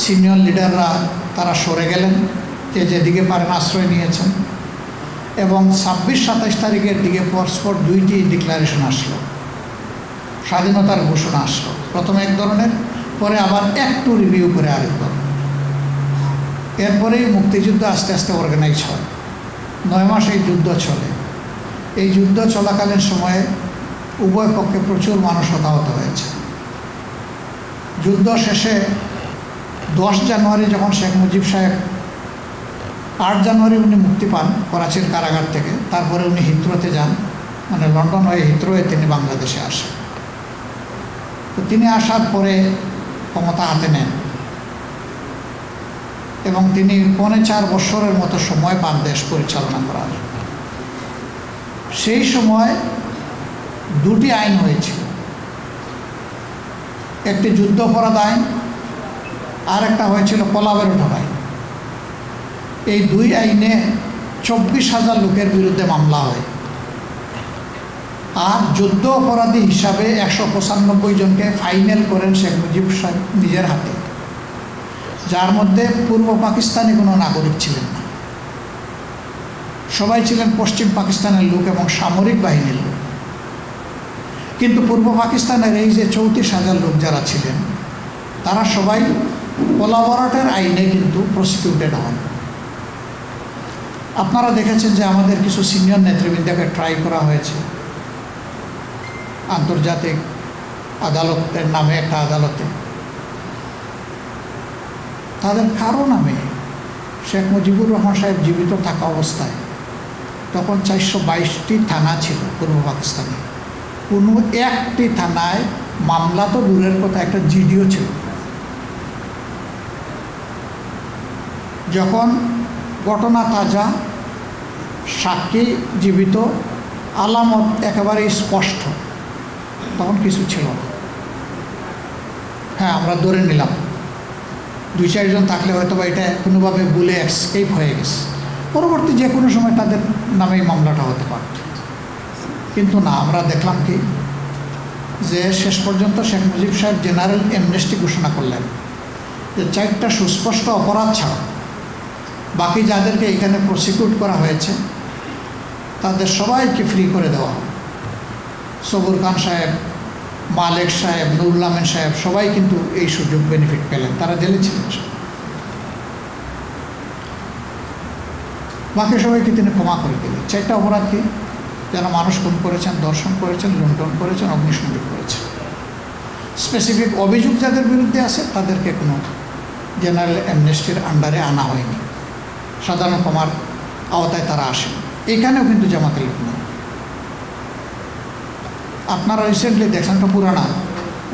Senior লিডাররা তারা সরে গেলেন, যে যেদিকে পারেন আশ্রয় নিয়েছেন, এবং 26-27 তারিখের দিকে পরস্পর দুইটি ডিক্লারেশন আসলো, স্বাধীনতার ঘোষণা আসলো। প্রথমে এক ধরনের, পরে আবার একটু রিভিউ করে আরেক ধরনের। এরপরেই মুক্তিযুদ্ধ আস্তে আস্তে অর্গানাইজ হয়। 9 মাস এই যুদ্ধ চলে। এই যুদ্ধ চলাকালীন সময়ে উভয় পক্ষে প্রচুর মানুষ হতাহত হয়েছে। যুদ্ধ শেষে 10 জানুয়ারি যখন শেখ মুজিব সাহেব, 8 জানুয়ারি উনি মুক্তি পান করাচির কারাগার থেকে, তারপরে উনি হিথ্রোতে যান, মানে লন্ডন হয়ে হিথ্রোয়ে তিনি বাংলাদেশে আসেন। তো তিনি আসার পরে ক্ষমতা হাতে নেন এবং তিনি 4.5 বছরের মতো সময় পান দেশ পরিচালনা করার। সেই সময় দুটি আইন হয়েছিল, একটি যুদ্ধ অপরাধ আইন আর একটা হয়েছিল কলাবেরোঠক আইন। এই দুই আইনে 24,000 লোকের বিরুদ্ধে মামলা হয়, আর যুদ্ধ অপরাধী হিসাবে 195 জনকে ফাইনাল করেন শেখ মুজিব সাহেব নিজের হাতে, যার মধ্যে পূর্ব পাকিস্তানি কোনো নাগরিক ছিলেন না। সবাই ছিলেন পশ্চিম পাকিস্তানের লোক এবং সামরিক বাহিনীর লোক। কিন্তু পূর্ব পাকিস্তানের এই যে 34,000 লোক যারা ছিলেন, তারা সবাই কোলাবরেটর আইনে কিন্তু প্রসিকিউটেড হন। আপনারা দেখেছেন যে আমাদের কিছু সিনিয়র নেতৃবৃন্দকে ট্রাই করা হয়েছে আন্তর্জাতিক আদালতের নামে, একটা আদালতে তাদের কারো নামে। শেখ মুজিবুর রহমান সাহেব জীবিত থাকা অবস্থায় তখন 422টি থানা ছিল পূর্ব পাকিস্তানে, কোনো একটি থানায় মামলা তো দূরের কথা, একটা জিডিও ছিল। যখন ঘটনা তাজা, সাক্ষী জীবিত, আলামত একেবারে স্পষ্ট, তখন কিছু ছিল না। হ্যাঁ, আমরা ধরে নিলাম 2-4 জন থাকলে হয়তো বা এটা কোনোভাবে ভুলে এসকেপ হয়ে গেছে, পরবর্তী যে কোনো সময় তাদের নামেই মামলাটা হতে পারত। কিন্তু না, আমরা দেখলাম কি যে শেষ পর্যন্ত শেখ মুজিব সাহেব জেনারেল অ্যামনেস্টি ঘোষণা করলেন, যে 4টা সুস্পষ্ট অপরাধ ছাড়া বাকি যাদেরকে এখানে প্রসিকিউট করা হয়েছে তাদের সবাইকে ফ্রি করে দেওয়া। সবুর খান সাহেব, মালেক সাহেব, নুরুল আমিন সাহেব সবাই কিন্তু এই সুযোগ বেনিফিট পেলেন, তারা জেলে ছিলেন। বাকি সবাইকে তিনি ক্ষমা করে দিলেন। 4টা অপরাধ কি? যারা মানুষ খুন করেছেন, ধর্ষণ করেছেন, লুণ্ঠন করেছেন, অগ্নিসংযোগ করেছেন। স্পেসিফিক অভিযোগ যাদের বিরুদ্ধে আছে তাদেরকে কোনো জেনারেল অ্যামনেস্টির আন্ডারে আনা হয়নি, সাধারণ ক্ষমার আওতায় তারা আসেন। এখানেও কিন্তু জামাতের লোক নেই। আপনারা রিসেন্টলি দেখছেন, তো পুরানা,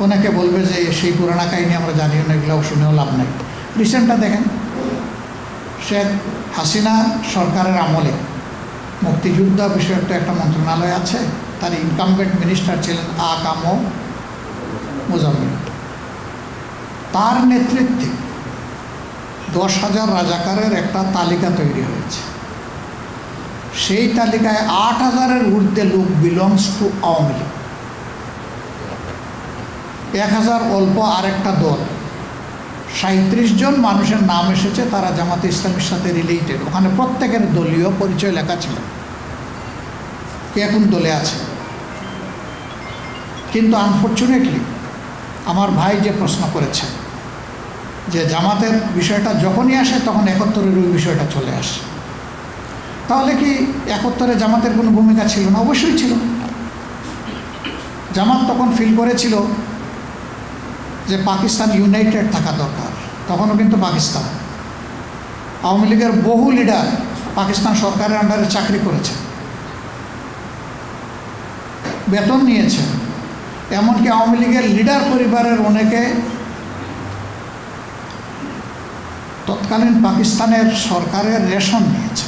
অনেকে বলবে যে সেই পুরানা কাহিনী আমরা জানিও না, এগুলো শুনেও লাভ নাই। রিসেন্টটা দেখেন, শেখ হাসিনা সরকারের আমলে মুক্তিযুদ্ধ বিষয়ক তো একটা মন্ত্রণালয় আছে, তার ইনকামবেন্ট মিনিস্টার ছিলেন আ.ক.ম মুজাম্মিল। তার নেতৃত্বে 10,000 রাজাকারের একটা তালিকা তৈরি হয়েছে। সেই তালিকায় 8,000-এর ঊর্ধ্বে লোক বিলংস টু আওয়ামী লীগ। 1,000 অল্প আরেকটা দল, 37 জন মানুষের নাম এসেছে, তারা জামাতে ইসলামের সাথে রিলেটেড। ওখানে প্রত্যেকের দলীয় পরিচয় লেখা ছিল, কে কোন দলে আছে। কিন্তু আনফর্চুনেটলি আমার ভাই যে প্রশ্ন করেছে যে জামাতের বিষয়টা যখনই আসে তখন 71-এর ওই বিষয়টা চলে আসে, তাহলে কি 71-এ জামাতের কোনো ভূমিকা ছিল না? অবশ্যই ছিল। জামাত তখন ফিল করেছিল যে পাকিস্তান ইউনাইটেড থাকা দরকার। তখনও কিন্তু পাকিস্তান, আওয়ামী লীগের বহু লিডার পাকিস্তান সরকারের আন্ডারে চাকরি করেছে, বেতন নিয়েছে, এমনকি আওয়ামী লীগের লিডার পরিবারের অনেকে তৎকালীন পাকিস্তানের সরকারের রেশন নিয়েছে,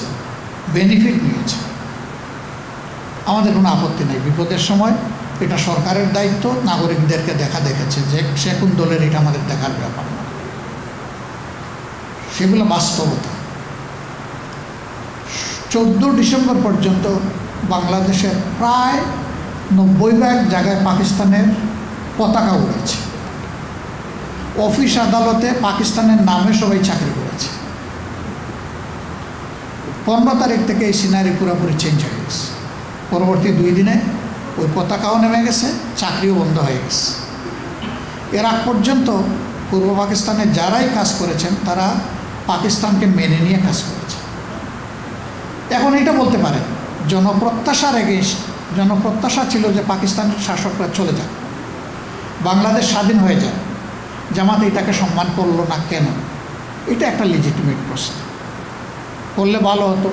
বেনিফিট নিয়েছে। আমাদের কোনো আপত্তি নেই, বিপদের সময় এটা সরকারের দায়িত্ব নাগরিকদেরকে দেখা দেখেছে যে সে কোন দলের, এটা আমাদের দেখার ব্যাপার না, সেগুলো বাস্তবতা। 14 ডিসেম্বর পর্যন্ত বাংলাদেশের প্রায় 90 জায়গায় পাকিস্তানের পতাকা উড়েছে। অফিস আদালতে পাকিস্তানের নামে সবাই চাকরি করেছে। 15 তারিখ থেকে এই সিনারি পুরোপুরি চেঞ্জ হয়ে গেছে। পরবর্তী 2 দিনে ওই পতাকাও নেমে গেছে, চাকরিও বন্ধ হয়ে গেছে। এর আগ পর্যন্ত পূর্ব পাকিস্তানে যারাই কাজ করেছেন তারা পাকিস্তানকে মেনে নিয়ে কাজ করেছে। এখন এটা বলতে পারে জনপ্রত্যাশার এগেইনস্ট, জনপ্রত্যাশা ছিল যে পাকিস্তানের শাসকরা চলে যাক, বাংলাদেশ স্বাধীন হয়ে যায়, জামাত এটাকে সম্মান করলো না কেন? এটা একটা লিজিটিমেট প্রশ্ন। করলে ভালো হতো,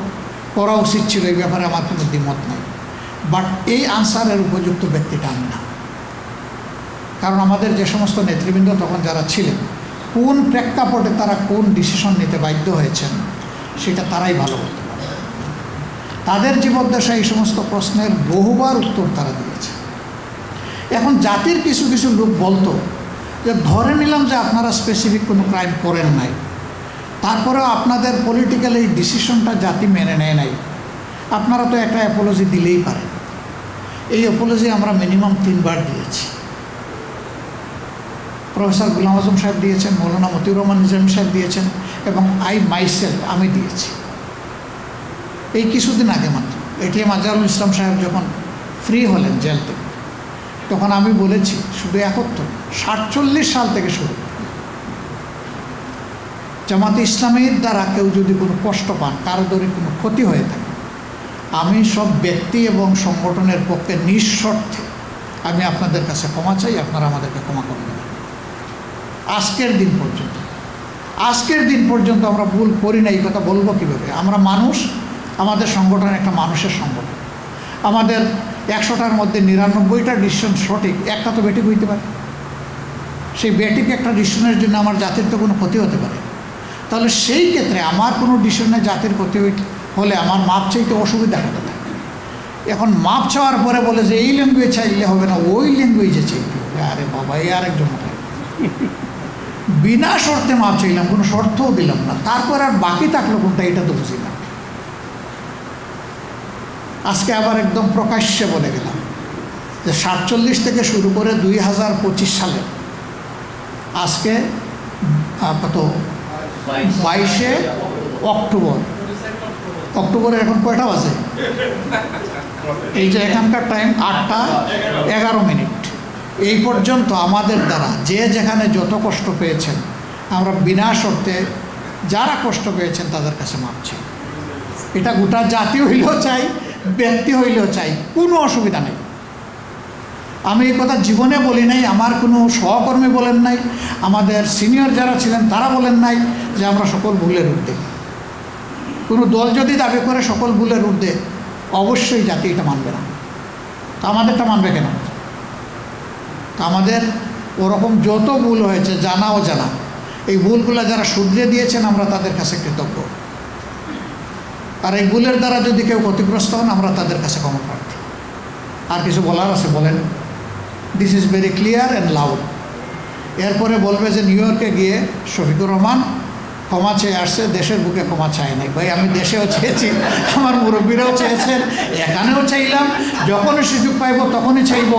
করা উচিত ছিল, এই ব্যাপারে আমার কোনো দ্বিমত নেই। বাট এই আনসারের উপযুক্ত ব্যক্তিটা আমি না। কারণ আমাদের যে সমস্ত নেতৃবৃন্দ তখন যারা ছিলেন, কোন প্রেক্ষাপটে তারা কোন ডিসিশন নিতে বাধ্য হয়েছেন সেটা তারাই ভালো বলতে পারে। তাদের জীবদ্দশা এই সমস্ত প্রশ্নের বহুবার উত্তর তারা দিয়েছে। এখন জাতির কিছু কিছু লোক বলতো যে ধরে নিলাম যে আপনারা স্পেসিফিক কোনো ক্রাইম করেন নাই, তারপরেও আপনাদের পলিটিক্যাল এই ডিসিশনটা জাতি মেনে নেয় নাই, আপনারা তো একটা অ্যাপোলজি দিলেই পারেন। এই অ্যাপোলজি আমরা মিনিমাম 3 বার দিয়েছি। প্রফেসর গুলাম আজম সাহেব দিয়েছেন, মৌলানা মতিউর রহমান নিজামী সাহেব দিয়েছেন, এবং মাইসেলফ আমি দিয়েছি। এই কিছুদিন আগে মাত্র এটিএম আজহারুল ইসলাম সাহেব যখন ফ্রি হলেন জেল থেকে, তখন আমি বলেছি শুধু 47 সাল থেকে শুরু, জামাতে ইসলামীর দ্বারা কেউ যদি কোনো কষ্ট পান, কারো দরে কোনো ক্ষতি হয়ে থাকে, আমি সব ব্যক্তি এবং সংগঠনের পক্ষে নিঃশর্তে আমি আপনাদের কাছে ক্ষমা চাই, আপনারা আমাদেরকে ক্ষমা করবেন। আজকের দিন পর্যন্ত আমরা ভুল করি না। এই কথা বলবো কীভাবে? আমরা মানুষ, আমাদের সংগঠন একটা মানুষের সংগঠন। আমাদের 100টার মধ্যে 99টা ডিসিশন সঠিক, একটা তো বেঠিক হইতে পারে। সেই বেঠিক একটা ডিসিশনের জন্য আমার জাতির তো কোনো ক্ষতি হতে পারে। তাহলে সেই ক্ষেত্রে আমার কোনো ডিসিশনে জাতির ক্ষতি হলে আমার মাপ চাইতে অসুবিধা হতে পারে। এখন মাপ চাওয়ার পরে বলে যে এই ল্যাঙ্গুয়েজ চাইলে হবে না, ওই ল্যাঙ্গুয়েজে চাইতে হবে। আরে বাবা, এই আরেকজন বিনা শর্তে মাপ চাইলাম, কোনো শর্তও দিলাম না, তারপর আর বাকি থাকলো কোনটা, এটা তো বুঝি না। আজকে আবার একদম প্রকাশ্যে বলে গেলাম যে 47 থেকে শুরু করে 2025 সালে আজকে কত 22শে অক্টোবরের এখন কয়টা বাজে? এই যে এখানকার টাইম 8:11। এই পর্যন্ত আমাদের দ্বারা যে যেখানে যত কষ্ট পেয়েছেন, আমরা বিনা শর্তে যারা কষ্ট পেয়েছেন তাদের কাছে মাপ চাই। এটা গোটা জাতি হইলেও চাই, ব্যক্তি হইলেও চাই, কোনো অসুবিধা নেই। আমি এই কথা জীবনে বলি নাই, আমার কোনো সহকর্মী বলেন নাই, আমাদের সিনিয়র যারা ছিলেন তারা বলেন নাই যে আমরা সকল ভুলের ঊর্ধ্বে। কোনো দল যদি দাবি করে সকল ভুলের ঊর্ধ্বে, অবশ্যই জাতি এটা মানবে না। তা আমাদেরটা মানবে কেন? তা আমাদের ওরকম যত ভুল হয়েছে, জানা অজানা, এই ভুলগুলো যারা শুধরে দিয়েছেন আমরা তাদের কাছে কৃতজ্ঞ। আর এই ভুলের দ্বারা যদি কেউ ক্ষতিগ্রস্ত হন, আমরা তাদের কাছে ক্ষমা প্রার্থী। আর কিছু বলার আছে বলেন? This is very clear and loud. এরপরে বলবে যে নিউ ইয়র্কে গিয়ে শফিকুর রহমান ক্ষমা চেয়ে আসছে, দেশের বুকে ক্ষমা চায় নাই। ভাই, আমি দেশেও চেয়েছি, আমার মুরব্বীরাও চেয়েছেন, এখানেও চাইলাম, যখনই সুযোগ পাইব তখনই চাইব।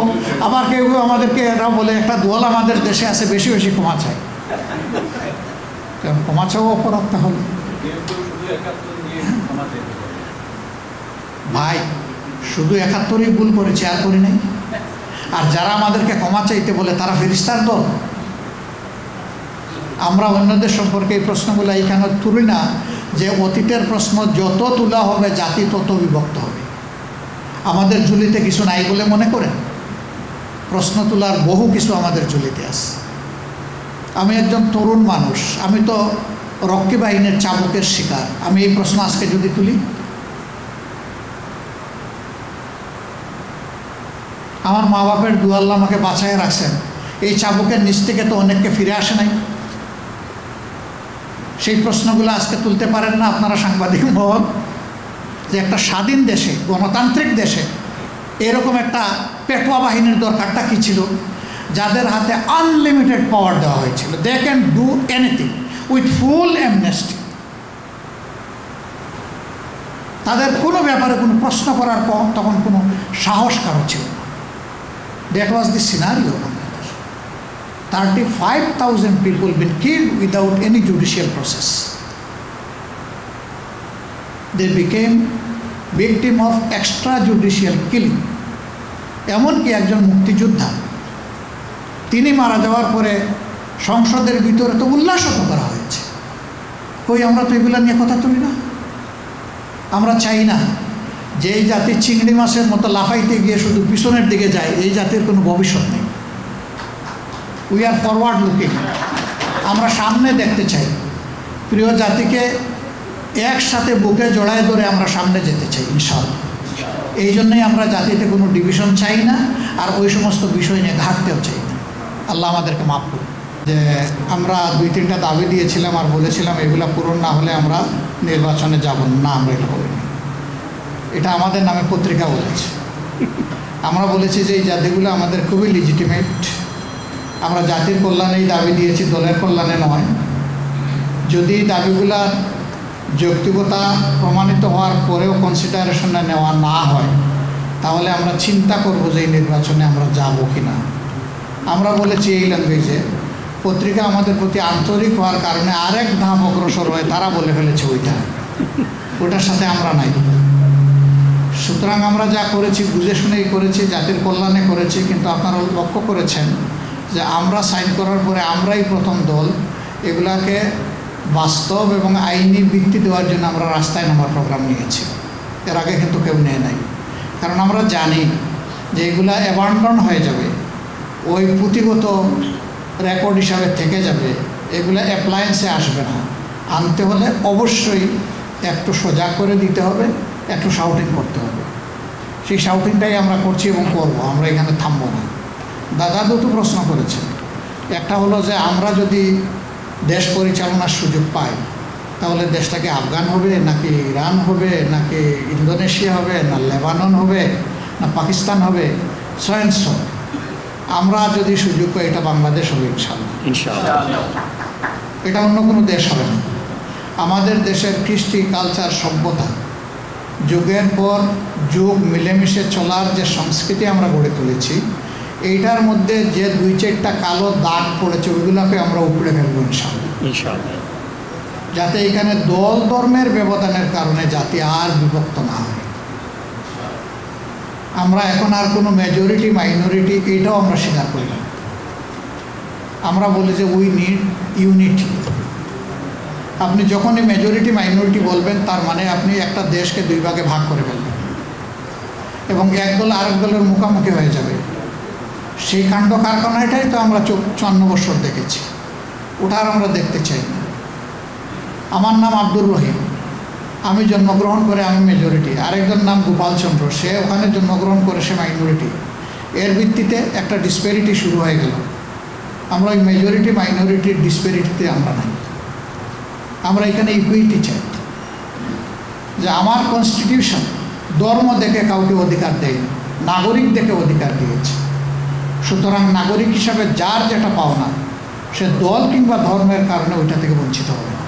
আবার কেউ কেউ আমাদেরকে এরাও বলে একটা দল আমাদের দেশে আছে, বেশি বেশি ক্ষমা চায়। কারণ ক্ষমা চাওয়া অপরাধ তাহলে? ভাই, শুধু 71ই ভুল করেছি, আর করি নাই। আর যারা আমাদেরকে ক্ষমা চাইতে বলে তারা ফেরেশতার দল। আমরা অন্যদের সম্পর্কে এই প্রশ্নগুলো এইখানে তুলি না যে অতীতের প্রশ্ন যত তোলা হবে জাতি তত বিভক্ত হবে। আমাদের ঝুলিতে কিছু নাই বলে মনে করেন? প্রশ্ন তোলার বহু কিছু আমাদের ঝুলিতে আছে। আমি একজন তরুণ মানুষ, আমি তো রক্ষী বাহিনীর চাবুকের শিকার। আমি এই প্রশ্ন আজকে যদি তুলি, আমার মা বাপের দুয়াল্লা আমাকে বাঁচায় রাখছেন, এই চাবুকের নিচ থেকে তো অনেককে ফিরে আসে নাই। সেই প্রশ্নগুলো আজকে তুলতে পারেন না আপনারা সাংবাদিক মহল? যে একটা স্বাধীন দেশে, গণতান্ত্রিক দেশে এরকম একটা পেটোয়া বাহিনীর দরকারটা কী ছিল, যাদের হাতে আনলিমিটেড পাওয়ার দেওয়া হয়েছিল। They can do anything with full amnesty. তাদের কোনো ব্যাপারে কোনো প্রশ্ন করার পর তখন কোনো সাহস কারো ছিল না। That was the scenario. 35,000 people been killed without any judicial process. They became victim of extrajudicial killing. এমনকি একজন মুক্তিযোদ্ধা, তিনি মারা যাওয়ার পরে সংসদের ভিতরে তো উল্লাসও করা হয়েছে। কই আমরা তো এগুলো নিয়ে কথা তুলি না। আমরা চাই না যে এই জাতি চিংড়ি মাছের মতো লাফাইতে গিয়ে শুধু পিছনের দিকে যায়, এই জাতির কোনো ভবিষ্যৎ নেই। উই আর ফরওয়ার্ড লুকিং, আমরা সামনে দেখতে চাই। প্রিয় জাতিকে একসাথে বুকে জড়ায় ধরে আমরা সামনে যেতে চাই ইনশাআল্লাহ। এই জন্যই আমরা জাতিতে কোনো ডিভিশন চাই না, আর ওই সমস্ত বিষয় নিয়ে ঘাটতেও চাই না। আল্লাহ আমাদেরকে মাফ করুন। যে আমরা 2-3টা দাবি দিয়েছিলাম আর বলেছিলাম এগুলো পূরণ না হলে আমরা নির্বাচনে যাব না, আমরা এটা বলিনি। এটা আমাদের নামে পত্রিকা বলেছে। আমরা বলেছি যে এই জাতিগুলো আমাদের খুবই লিজিটিমেট, আমরা জাতির কল্যাণেই দাবি দিয়েছি, দলের কল্যাণে নয়। যদি দাবিগুলার যৌক্তিকতা প্রমাণিত হওয়ার পরেও কনসিডারেশনে নেওয়া না হয়, তাহলে আমরা চিন্তা করব যে এই নির্বাচনে আমরা যাব কি না। আমরা বলেছি এই ল্যাঙ্গুয়েজে, পত্রিকা আমাদের প্রতি আন্তরিক হওয়ার কারণে আরেক ধাপ অগ্রসর হয়ে তারা বলে ফেলেছে ওইটার সাথে আমরা নাই। সুতরাং আমরা যা করেছি বুঝে শুনেই করেছি, জাতির কল্যাণে করেছি। কিন্তু আপনারা লক্ষ্য করেছেন যে আমরা সাইন করার পরে আমরাই প্রথম দল এগুলাকে বাস্তব এবং আইনি ভিত্তি দেওয়ার জন্য আমরা রাস্তায় নামার প্রোগ্রাম নিয়েছি। এর আগে কিন্তু কেউ নেয় নাই, কারণ আমরা জানি যে এগুলা অ্যাবান্ডন হয়ে যাবে, ওই পুঁথিগত রেকর্ড হিসাবে থেকে যাবে, এগুলো অ্যাপ্লায়েন্সে আসবে না। আনতে হলে অবশ্যই একটু সজাগ করে দিতে হবে, একটু শাউটিং করতে হবে। সেই শাউটিংটাই আমরা করছি এবং করব, আমরা এখানে থামবো না। দাদা দুটো প্রশ্ন করেছেন। একটা হলো যে আমরা যদি দেশ পরিচালনার সুযোগ পাই তাহলে দেশটাকে আফগান হবে নাকি ইরান হবে নাকি ইন্দোনেশিয়া হবে না লেবানন হবে না পাকিস্তান হবে, সয়েন্স। আমরা যদি সুযোগ পাই এটা বাংলাদেশ হবে ইনশাআল্লাহ। এটা অন্য কোনো দেশ হবে না। আমাদের দেশের কৃষ্টি কালচার সভ্যতা যুগের পর যুগ মিলেমিশে চলার যে সংস্কৃতি আমরা গড়ে তুলেছি, এইটার মধ্যে যে 2-4টা কালো দাগ পড়েছে ওইগুলোকে আমরা উপড়ে ফেলবো ইনশাআল্লাহ, যাতে এখানে দল ধর্মের ব্যবধানের কারণে জাতি আর বিভক্ত না হয়। আমরা এখন আর কোনো মেজরিটি মাইনরিটি এটাও আমরা স্বীকার করি না। আমরা বলি যে উই নিড ইউনিটি। আপনি যখনই মেজরিটি মাইনরিটি বলবেন তার মানে আপনি একটা দেশকে 2 ভাগে ভাগ করে ফেলবেন এবং এক দল আরেক দলের মুখোমুখি হয়ে যাবে। সেই কাণ্ড কারখানাটাই তো আমরা 54 বছর দেখেছি, ওটা আর আমরা দেখতে চাই না। আমার নাম আব্দুর রহিম, আমি জন্মগ্রহণ করে আমি মেজরিটি, আরেকজন নাম গোপাল চন্দ্র, সে ওখানে জন্মগ্রহণ করে সে মাইনরিটি। এর ভিত্তিতে একটা ডিসপ্যারিটি শুরু হয়ে গেল। আমরা ওই মেজরিটি মাইনরিটির ডিসপ্যারিটিতে আমরা নাই, আমরা এখানে ইকুইটি চাই। যে আমার কনস্টিটিউশন ধর্ম দেখে কাউকে অধিকার দেয়নি, নাগরিক দেখে অধিকার দিয়েছে। সুতরাং নাগরিক হিসাবে যার যেটা পাওনা সে দল কিংবা ধর্মের কারণে ওইটা থেকে বঞ্চিত হবে না।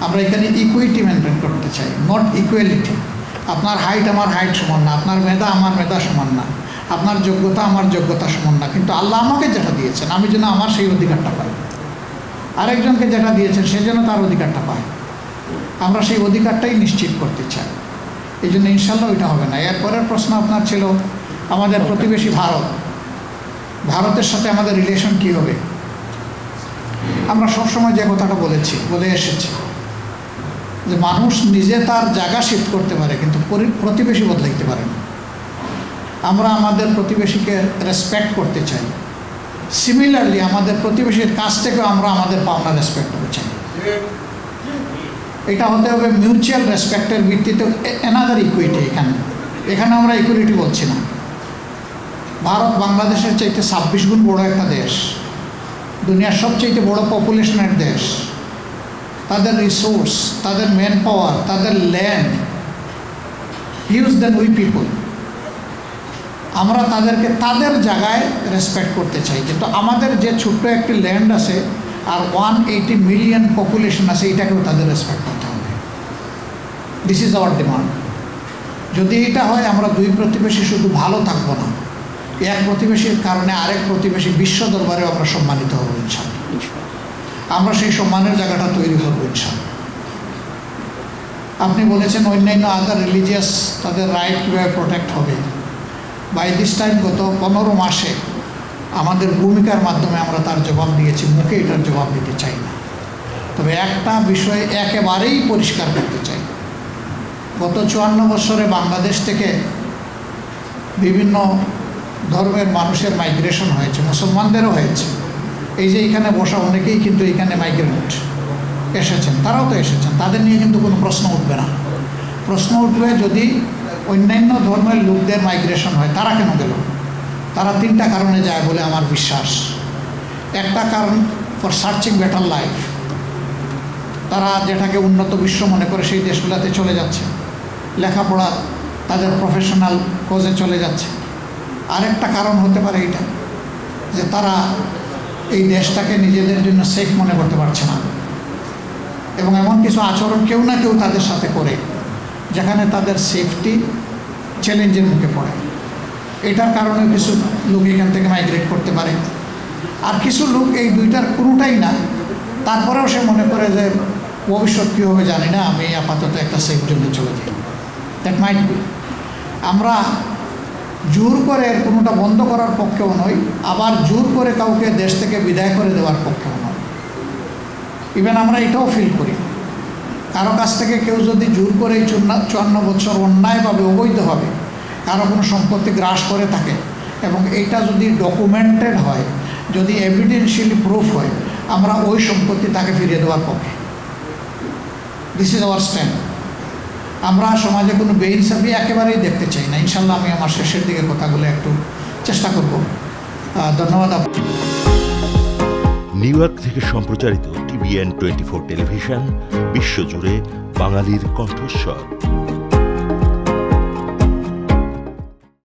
আমরা এখানে ইকুইটি মেনটেন করতে চাই, নট ইকুয়ালিটি। আপনার হাইট আমার হাইট সমান না, আপনার মেধা আমার মেধা সমান না, আপনার যোগ্যতা আমার যোগ্যতা সমান না। কিন্তু আল্লাহ আমাকে যেটা দিয়েছেন আমি যেন আমার সেই অধিকারটা পাই, আরেকজনকে যেটা দিয়েছেন সে যেন তার অধিকারটা পায়। আমরা সেই অধিকারটাই নিশ্চিত করতে চাই। এই জন্য ইনশাল্লাহ ওইটা হবে না। এরপরের প্রশ্ন আপনার ছিল আমাদের প্রতিবেশী ভারত, ভারতের সাথে আমাদের রিলেশন কী হবে। আমরা সবসময় যে কথাটা বলে এসেছি যে মানুষ নিজে তার জায়গা শিফট করতে পারে কিন্তু প্রতিবেশী বদলাইতে পারে না। আমরা আমাদের প্রতিবেশীকে রেসপেক্ট করতে চাই, সিমিলারলি আমাদের প্রতিবেশীর কাছ থেকেও আমরা আমাদের পাওনা রেসপেক্ট করতে চাই। এটা হতে হবে মিউচুয়াল রেসপেক্টের ভিত্তিতে। অ্যানাদার ইকুইটি, এখানে আমরা ইকুইটি বলছি না। ভারত বাংলাদেশের চাইতে 26 গুণ বড় একটা দেশ, দুনিয়ার সবচেয়ে বড় পপুলেশনের দেশ। তাদের রিসোর্স, তাদের ম্যান পাওয়ার, তাদের land huge than we people. আমরা তাদেরকে তাদের জায়গায় রেসপেক্ট করতে চাই, কিন্তু আমাদের যে ছোট্ট একটি ল্যান্ড আছে আর 180 মিলিয়ন পপুলেশন আছে, এটাকেও তাদের রেসপেক্ট করতে হবে। This is our demand. যদি এটা হয় আমরা দুই প্রতিবেশী শুধু ভালো থাকবো না, এক প্রতিবেশীর কারণে আরেক প্রতিবেশী বিশ্ব দরবারে আমরা সম্মানিত হব ইনশাআল্লাহ। আমরা সেই সম্মানের জায়গাটা তৈরি করবো ইনশাআল্লাহ। আপনি বলেছেন অন্যান্য আদার রিলিজিয়াস তাদের রাইট কীভাবে প্রোটেক্ট হবে। বাই দিস টাইম গত 15 মাসে আমাদের ভূমিকার মাধ্যমে আমরা তার জবাব দিয়েছি, মুখে এটার জবাব দিতে চাই না। তবে একটা বিষয় একেবারেই পরিষ্কার করতে চাই, গত 54 বছরে বাংলাদেশ থেকে বিভিন্ন ধর্মের মানুষের মাইগ্রেশন হয়েছে, মুসলমানদেরও হয়েছে। এই যে এখানে বসা অনেকেই কিন্তু এখানে মাইগ্রেন্ট এসেছেন, তারাও তো এসেছেন, তাদের নিয়ে কিন্তু কোনো প্রশ্ন উঠবে না। প্রশ্ন উঠবে যদি অন্যান্য ধর্মের লোকদের মাইগ্রেশন হয়, তারা কেন গেল? তারা 3টা কারণে যায় বলে আমার বিশ্বাস। একটা কারণ ফর সার্চিং বেটার লাইফ, তারা যেটাকে উন্নত বিশ্ব মনে করে সেই দেশগুলোতে চলে যাচ্ছে, লেখাপড়া তাদের প্রফেশনাল কোজে চলে যাচ্ছে। আরেকটা কারণ হতে পারে এটা যে তারা এই দেশটাকে নিজেদের জন্য সেফ মনে করতে পারছে না, এবং এমন কিছু আচরণ কেউ না কেউ তাদের সাথে করে যেখানে তাদের সেফটি চ্যালেঞ্জের মুখে পড়ে। এটার কারণে কিছু লোক এখান থেকে মাইগ্রেট করতে পারে। আর কিছু লোক এই দুইটার কোনোটাই না, তারপরেও সে মনে করে যে ভবিষ্যৎ কী হবে জানি না, আমি আপাতত একটা সেফ জোনে চলে যাই। That might be. আমরা জোর করে কোনোটা বন্ধ করার পক্ষেও নই, আবার জোর করে কাউকে দেশ থেকে বিদায় করে দেওয়ার পক্ষেও নয়। ইভেন আমরা এটাও ফিল করি, কারো কাছ থেকে কেউ যদি জোর করে 54 বছর অন্যায়ভাবে অবৈধভাবে কারো কোনো সম্পত্তি গ্রাস করে থাকে এবং এইটা যদি ডকুমেন্টেড হয়, যদি এভিডেন্সিয়ালি প্রুফ হয়, আমরা ওই সম্পত্তি তাকে ফিরিয়ে দেওয়ার পক্ষে। This is our stand. আমরা সমাজে কোনো বেইনসাফি একেবারেই দেখতে চাই না। ইনশাল্লাহ আমি আমার শেষের দিকে কথাগুলো একটু চেষ্টা করব। ধন্যবাদ। নিউ ইয়র্ক থেকে সম্প্রচারিত TVN 24 টেলিভিশন, বিশ্বজুড়ে বাঙালির কণ্ঠস্বর।